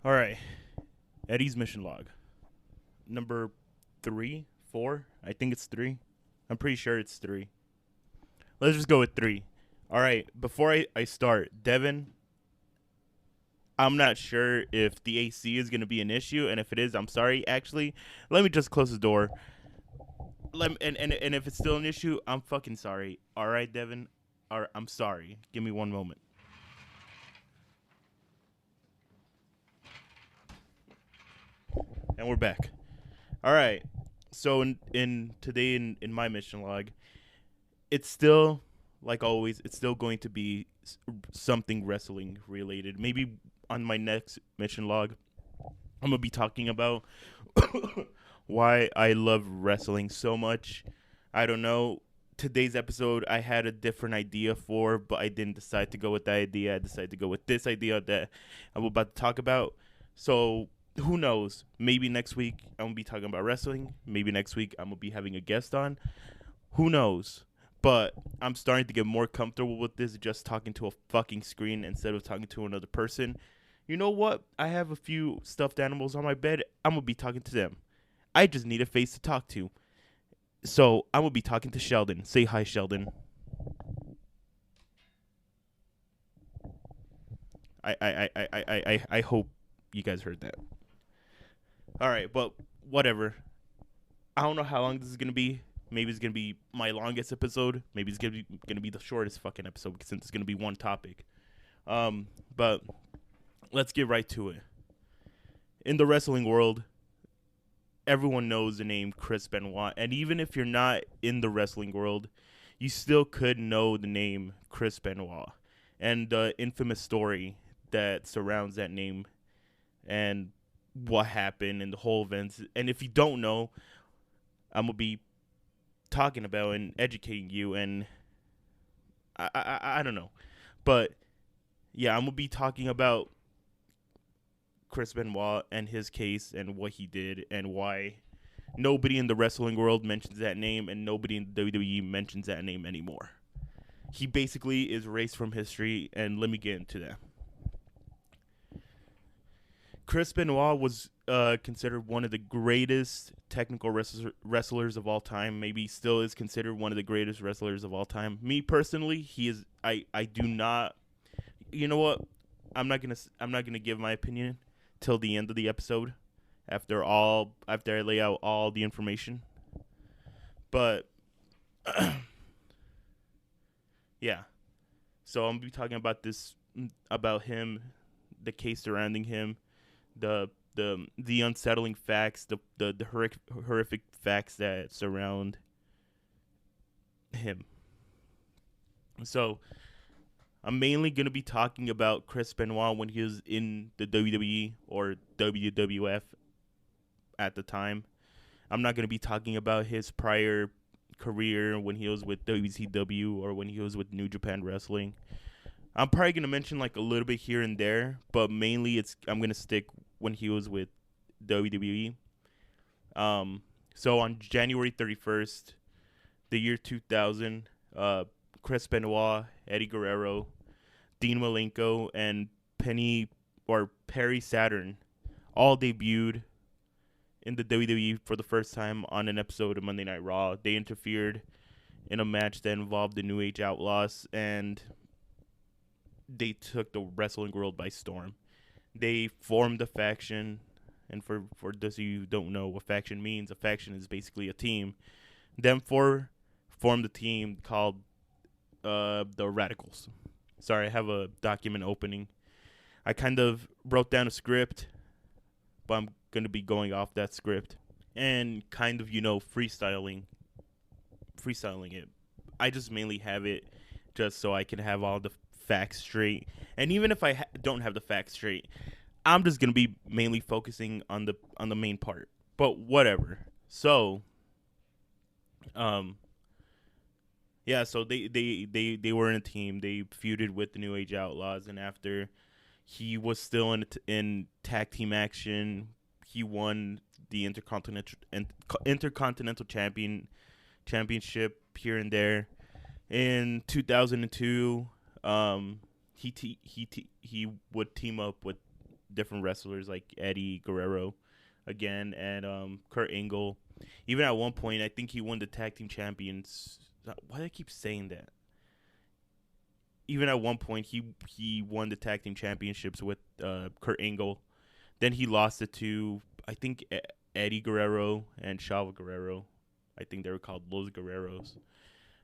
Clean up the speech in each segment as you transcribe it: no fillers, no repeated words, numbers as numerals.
All right. Eddie's mission log. Number 3, 4. I think it's 3. I'm pretty sure it's 3. Let's just go with 3. All right. Before I start, Devin, I'm not sure if the AC is going to be an issue. And if it is, I'm sorry. Actually, let me just close the door. And if it's still an issue, I'm fucking sorry. All right, Devin. All right, I'm sorry. Give me one moment. And we're back. All right. So in today in my mission log, it's still like always. It's still going to be something wrestling related. Maybe on my next mission log, I'm gonna be talking about why I love wrestling so much. I don't know. Today's episode, I had a different idea for, but I didn't decide to go with that idea. I decided to go with this idea that I'm about to talk about. So who knows? Maybe next week I'm gonna be talking about wrestling. Maybe next week I'm gonna be having a guest on. Who knows? But I'm starting to get more comfortable with this, just talking to a fucking screen instead of talking to another person. You know what? I have a few stuffed animals on my bed. I'm gonna be talking to them. I just need a face to talk to. So I'm gonna be talking to Sheldon. Say hi, Sheldon. I hope you guys heard that. All right, but whatever. I don't know how long this is gonna be. Maybe it's gonna be my longest episode. Maybe it's gonna be the shortest fucking episode since it's gonna be one topic. But let's get right to it. In the wrestling world, everyone knows the name Chris Benoit, and even if you're not in the wrestling world, you still could know the name Chris Benoit and the infamous story that surrounds that name and what happened and the whole events. And if you don't know, I'm gonna be talking about and educating you, and I don't know, but yeah, I'm gonna be talking about Chris Benoit and his case and what he did and why nobody in the wrestling world mentions that name and nobody in the WWE mentions that name anymore. He basically is erased from history, and let me get into that. Chris Benoit was considered one of the greatest technical wrestlers of all time. Maybe still is considered one of the greatest wrestlers of all time. Me personally, he is. I do not. You know what? I'm not gonna give my opinion till the end of the episode. After I lay out all the information. But yeah. So I'm gonna be talking about this about him, the case surrounding him, the unsettling facts, the horrific facts that surround him. So I'm mainly gonna be talking about Chris Benoit when he was in the WWE or WWF at the time. I'm not gonna be talking about his prior career when he was with WCW or when he was with New Japan Wrestling. I'm probably gonna mention like a little bit here and there, but mainly I'm gonna stick when he was with WWE. Um, so on January 31st, the year 2000, Chris Benoit, Eddie Guerrero, Dean Malenko, and Penny or Perry Saturn all debuted in the WWE for the first time on an episode of Monday Night Raw. They interfered in a match that involved the New Age Outlaws, and they took the wrestling world by storm. They formed a faction, and for those of you who don't know what faction means, a faction is basically a team. Them four formed a team called the Radicals. Sorry, I have a document opening. I kind of wrote down a script, but I'm going to be going off that script and kind of, freestyling it. I just mainly have it just so I can have all the facts straight. And even if I don't have the facts straight, I'm just gonna be mainly focusing on the main part. But whatever. So, um, yeah. So they were in a team. They feuded with the New Age Outlaws, and after he was still in tag team action, he won the intercontinental championship here and there. In 2002, he would team up with different wrestlers like Eddie Guerrero again and Kurt Angle. Even at one point, I think he won the tag team champions. Why do I keep saying that? Even at one point, he won the tag team championships with Kurt Angle. Then he lost it to I think Eddie Guerrero and Chavo Guerrero. I think they were called Los Guerreros.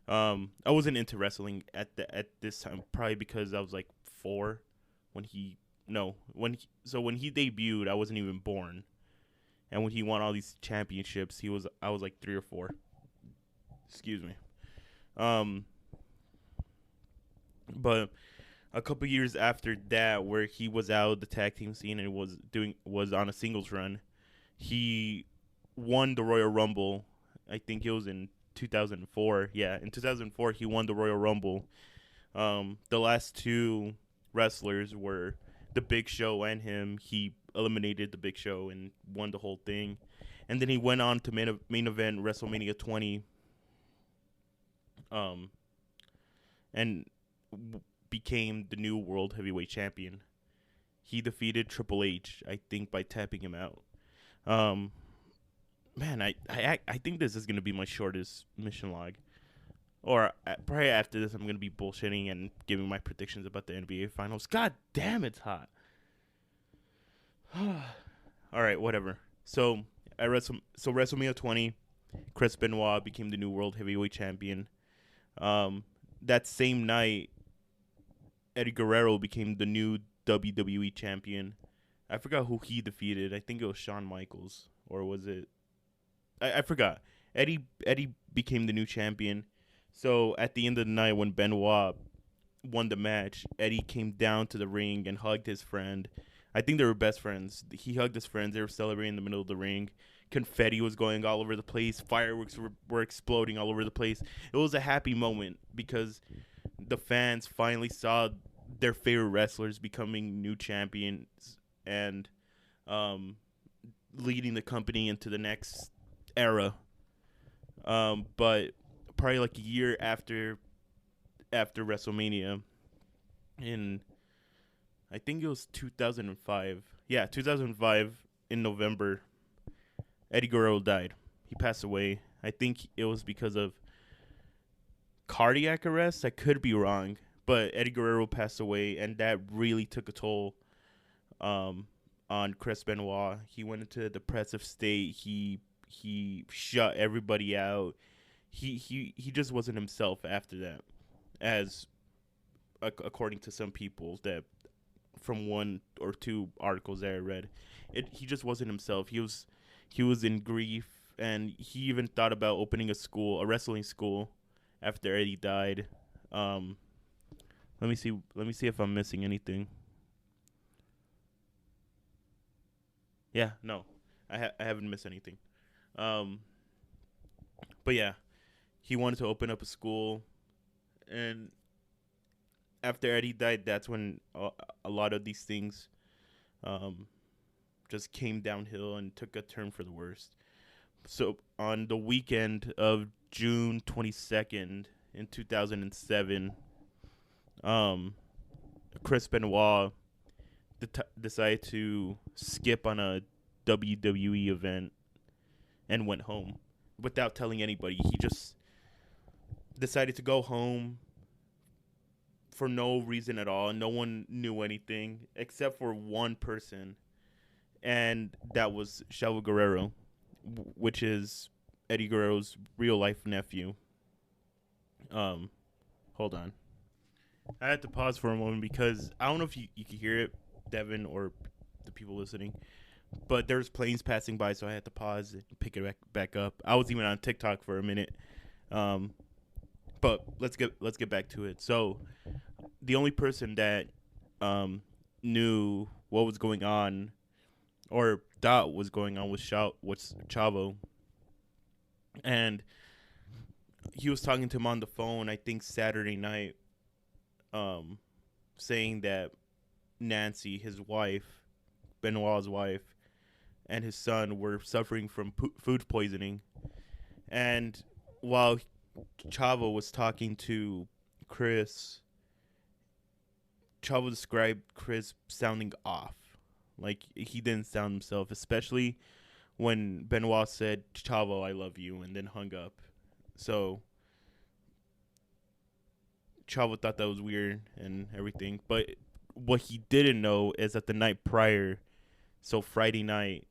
I wasn't into wrestling at this time, probably because I was like 4 when he no when he, so when he debuted, I wasn't even born, and when he won all these championships, I was like 3 or 4. Excuse me. Um, but a couple years after that, where he was out of the tag team scene and was on a singles run, he won the Royal Rumble. I think it was in 2004. Yeah, in 2004 he won the Royal Rumble. The last two wrestlers were the Big Show and him. He eliminated the Big Show and won the whole thing. And then he went on to main event WrestleMania 20. And became the new World Heavyweight Champion. He defeated Triple H, I think, by tapping him out. Man, I think this is going to be my shortest mission log. Or probably after this, I'm going to be bullshitting and giving my predictions about the NBA Finals. God damn, it's hot. All right, whatever. So WrestleMania 20, Chris Benoit became the new World Heavyweight Champion. That same night, Eddie Guerrero became the new WWE Champion. I forgot who he defeated. I think it was Shawn Michaels, or was it? I forgot. Eddie became the new champion. So at the end of the night, when Benoit won the match, Eddie came down to the ring and hugged his friend. I think they were best friends. He hugged his friends. They were celebrating in the middle of the ring. Confetti was going all over the place. Fireworks were exploding all over the place. It was a happy moment because the fans finally saw their favorite wrestlers becoming new champions and leading the company into the next era. But probably like a year after WrestleMania, in I think it was 2005. Yeah, 2005 in November, Eddie Guerrero died. He passed away. I think it was because of cardiac arrest. I could be wrong, but Eddie Guerrero passed away, and that really took a toll on Chris Benoit. He went into a depressive state. He shut everybody out. He just wasn't himself after that, as according to some people that from 1 or 2 articles that I read, he just wasn't himself. He was in grief, and he even thought about opening a wrestling school after Eddie died. Let me see if I'm missing anything. Yeah, no, I haven't missed anything. But yeah, he wanted to open up a school, and after Eddie died, that's when a lot of these things just came downhill and took a turn for the worst. So on the weekend of June 22nd in 2007, Chris Benoit decided to skip on a WWE event and went home without telling anybody. He just decided to go home for no reason at all. No one knew anything except for one person, and that was Chavo Guerrero, which is Eddie Guerrero's real life nephew. Hold on. I had to pause for a moment because I don't know if you can hear it, Devin, or the people listening, but there's planes passing by, so I had to pause and pick it back up. I was even on TikTok for a minute. But let's get back to it. So the only person that knew what was going on or thought was going on was Chavo. And he was talking to him on the phone, I think Saturday night, saying that Nancy, his wife, Benoit's wife, and his son were suffering from food poisoning. And while Chavo was talking to Chris, Chavo described Chris sounding off. Like, he didn't sound himself, especially when Benoit said, Chavo, I love you, and then hung up. So Chavo thought that was weird and everything. But what he didn't know is that the night prior, so Friday night,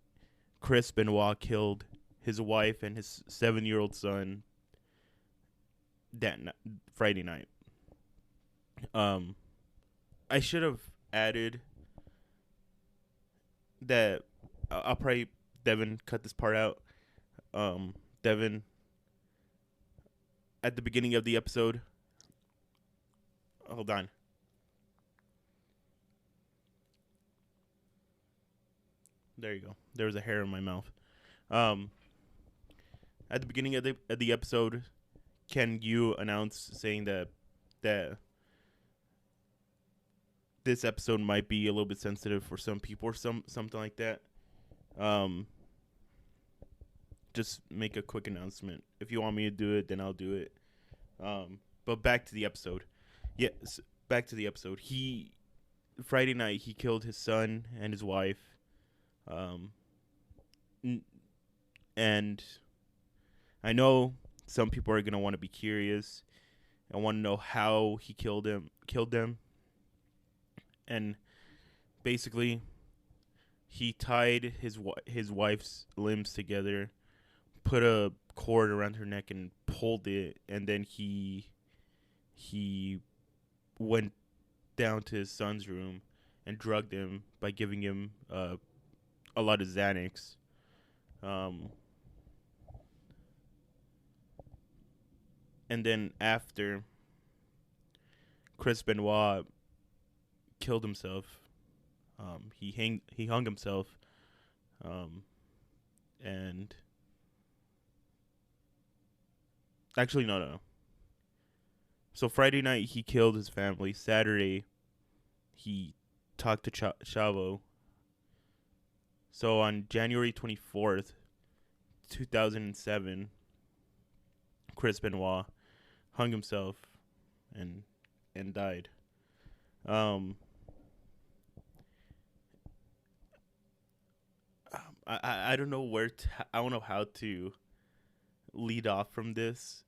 Chris Benoit killed his wife and his 7-year-old son that Friday night. Um, I should have added that. I'll probably Devin cut this part out. Devin, at the beginning of the episode. Hold on. There you go. There was a hair in my mouth. Um, at the beginning of the episode, Ken Yu announced saying that this episode might be a little bit sensitive for some people or something like that. Just make a quick announcement. If you want me to do it, then I'll do it. But back to the episode. Yes, back to the episode. Friday night he killed his son and his wife. And I know some people are gonna want to be curious and want to know how he killed them. And basically, he tied his wife's limbs together, put a cord around her neck, and pulled it. And then he went down to his son's room and drugged him by giving him a lot of Xanax. And then after, Chris Benoit killed himself. He hung himself. And actually, no. So Friday night he killed his family. Saturday he talked to Chavo. So on January 24th, 2007, Chris Benoit hung himself and died. I don't know I don't know how to lead off from this,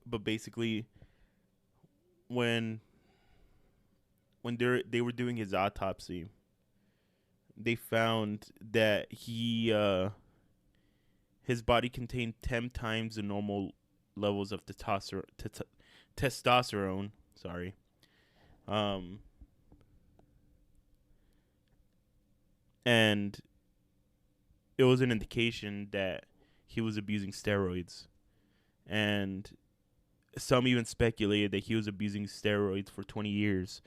but basically when they were doing his autopsy, they found that his body contained 10 times the normal levels of testosterone. Sorry. And it was an indication that he was abusing steroids. And some even speculated that he was abusing steroids for 20 years.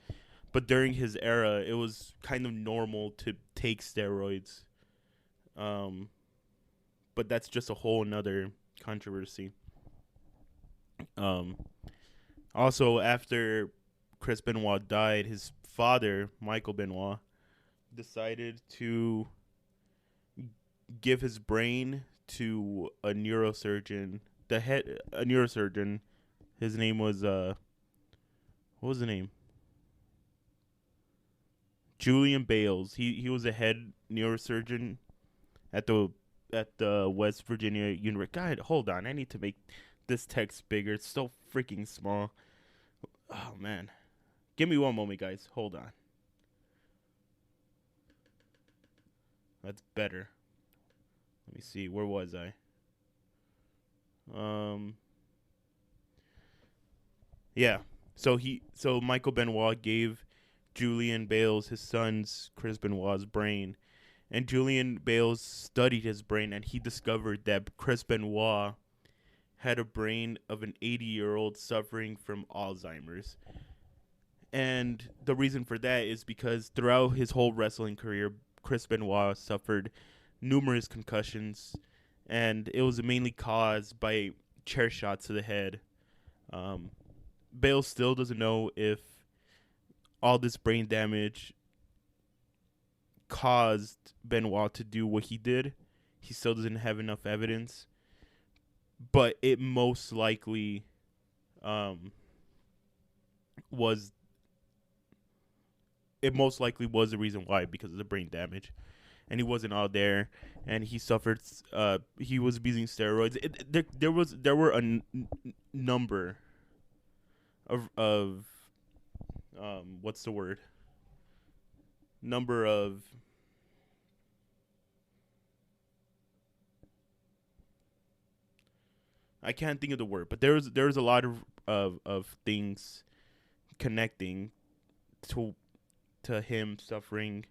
But during his era, it was kind of normal to take steroids. But that's just a whole nother controversy. Also, after Chris Benoit died, his father, Michael Benoit, decided to give his brain to a neurosurgeon. A neurosurgeon. His name was what was the name? Julian Bales. He was a head neurosurgeon at the West Virginia University. God, hold on. I need to make this text bigger. It's so freaking small. Oh man. Give me one moment, guys. Hold on. That's better. Let me see. Where was I? Yeah. So Michael Benoit gave Julian Bales, his son's Chris Benoit's brain, and Julian Bales studied his brain, and he discovered that Chris Benoit had a brain of an 80-year-old suffering from Alzheimer's. And the reason for that is because throughout his whole wrestling career, Chris Benoit suffered numerous concussions, and it was mainly caused by chair shots to the head. Bale still doesn't know if all this brain damage caused Benoit to do what he did. He still doesn't have enough evidence, but it most likely was the reason why, because of the brain damage. and he wasn't all there, and he suffered. He was abusing steroids. There were a number of what's the word? Number of I can't think of the word, but there's a lot of things connecting to him suffering.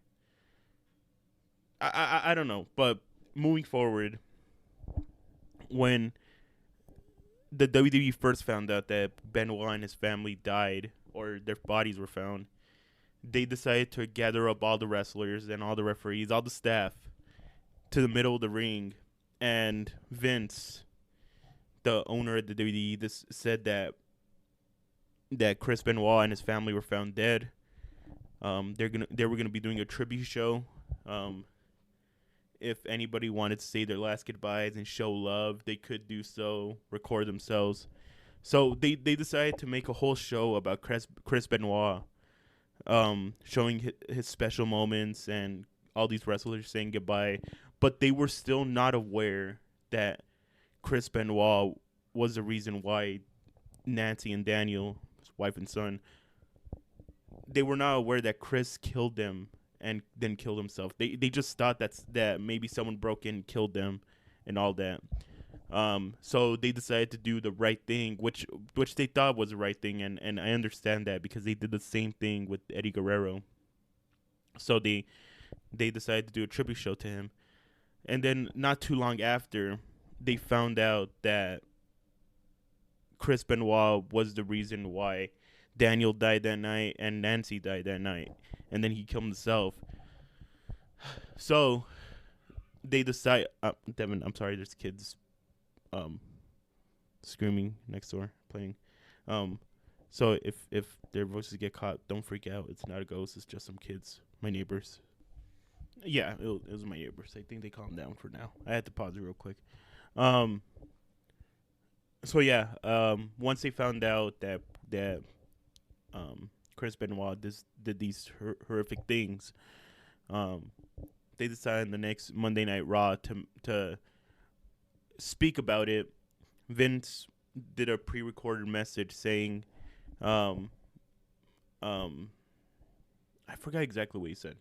I don't know, but moving forward, when the WWE first found out that Benoit and his family died or their bodies were found, they decided to gather up all the wrestlers and all the referees, all the staff, to the middle of the ring, and Vince, the owner of the WWE, said that Chris Benoit and his family were found dead. They were gonna be doing a tribute show. If anybody wanted to say their last goodbyes and show love, they could do so, record themselves. So they decided to make a whole show about Chris Benoit, showing his special moments and all these wrestlers saying goodbye. But they were still not aware that Chris Benoit was the reason why Nancy and Daniel, his wife and son, they were not aware that Chris killed them and then killed himself. They just thought that maybe someone broke in and killed them and all that. So they decided to do the right thing, which they thought was the right thing, and I understand that because they did the same thing with Eddie Guerrero. So they decided to do a tribute show to him. And then not too long after, they found out that Chris Benoit was the reason why Daniel died that night and Nancy died that night. And then he killed himself. So they decide. Devin, I'm sorry. There's kids, screaming next door playing. So if their voices get caught, don't freak out. It's not a ghost. It's just some kids, my neighbors. Yeah, it was my neighbors. I think they calmed down for now. I had to pause it real quick. So yeah. Once they found out that Chris Benoit did these horrific things, they decided the next Monday Night Raw to speak about it. Vince did a pre-recorded message saying, I forgot exactly what he said,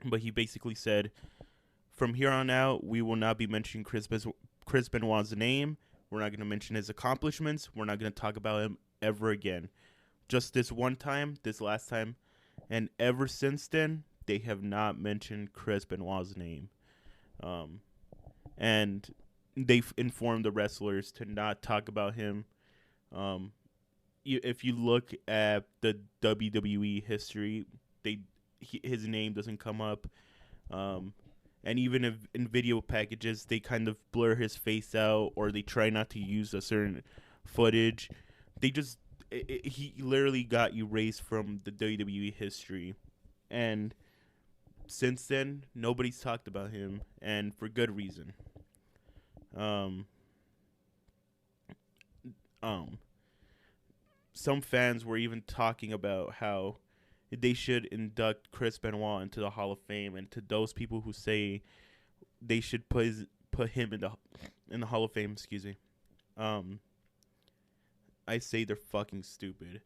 but he basically said, from here on out, we will not be mentioning Chris Benoit's name. We're not going to mention his accomplishments. We're not going to talk about him ever again. Just this one time, this last time, and ever since then, they have not mentioned Chris Benoit's name. And they've informed the wrestlers to not talk about him. If you look at the WWE history, his name doesn't come up. And even if in video packages, they kind of blur his face out, or they try not to use a certain footage. He literally got erased from the WWE history. And since then, nobody's talked about him, and for good reason. Some fans were even talking about how they should induct Chris Benoit into the Hall of Fame, and to those people who say they should put him in the Hall of Fame, excuse me, I say they're fucking stupid,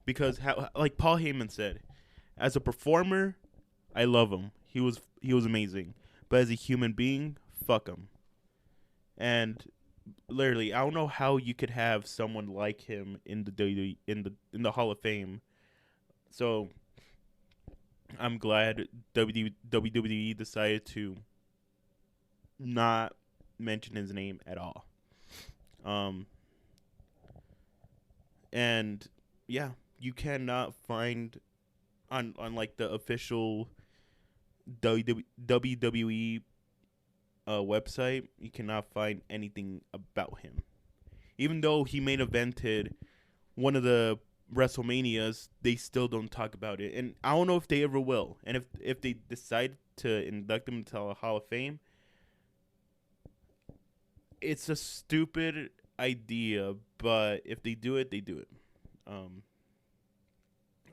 because like Paul Heyman said, as a performer, I love him. He was amazing, but as a human being, fuck him. And literally, I don't know how you could have someone like him in the Hall of Fame. So I'm glad WWE decided to not mention his name at all. And yeah, you cannot find on like the official WWE website, you cannot find anything about him. Even though he main evented one of the WrestleManias, they still don't talk about it, and I don't know if they ever will. And if they decide to induct him into the Hall of Fame, it's a stupid idea, but if they do it, they do it.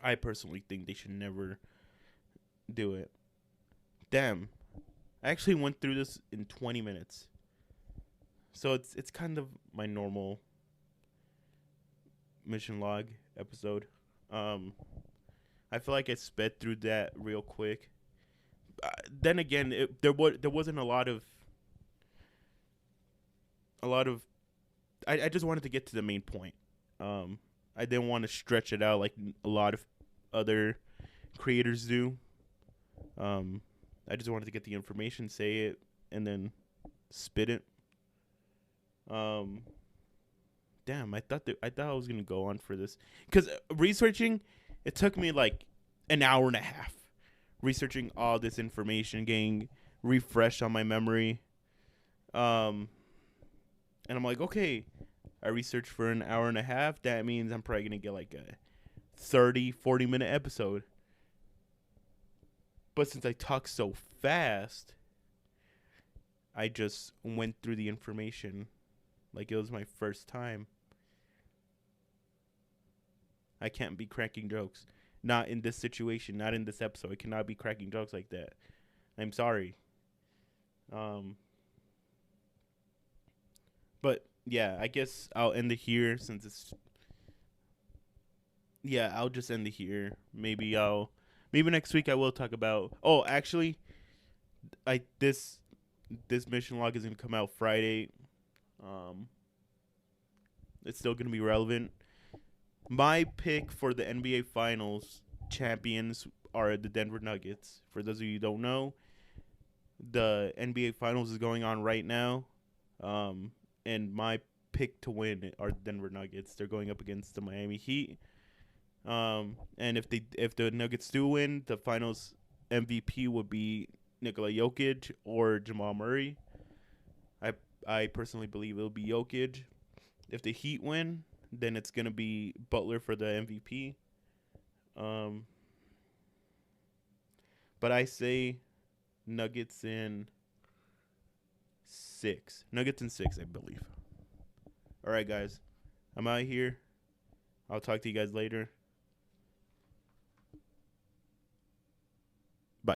I personally think they should never do it. Damn, I actually went through this in 20 minutes. So it's kind of my normal mission log episode. Um, I feel like I sped through that real quick. Then again, there wasn't a lot of. I just wanted to get to the main point. I didn't want to stretch it out like a lot of other creators do. I just wanted to get the information, say it, and then spit it. Damn, I thought I was gonna go on for this because researching, it took me like an hour and a half researching all this information, getting refreshed on my memory. And I'm like, okay, I researched for an hour and a half. That means I'm probably gonna get like a 30-40 minute episode. But since I talk so fast, I just went through the information like it was my first time. I can't be cracking jokes. Not in this situation, not in this episode. I cannot be cracking jokes like that. I'm sorry. But yeah, I guess I'll end it here since it's yeah, I'll just end it here. Maybe next week I will talk about. Oh, actually, I this mission log is gonna come out Friday. Um, it's still gonna be relevant. My pick for the NBA Finals champions are the Denver Nuggets. For those of you who don't know, the NBA Finals is going on right now, and my pick to win are the Denver Nuggets. They're going up against the Miami Heat. And if the Nuggets do win, the Finals MVP would be Nikola Jokic or Jamal Murray. I personally believe it'll be Jokic. If the Heat win, then it's gonna be Butler for the MVP. But I say Nuggets in 6. Nuggets in 6, I believe. All right, guys. I'm out here. I'll talk to you guys later.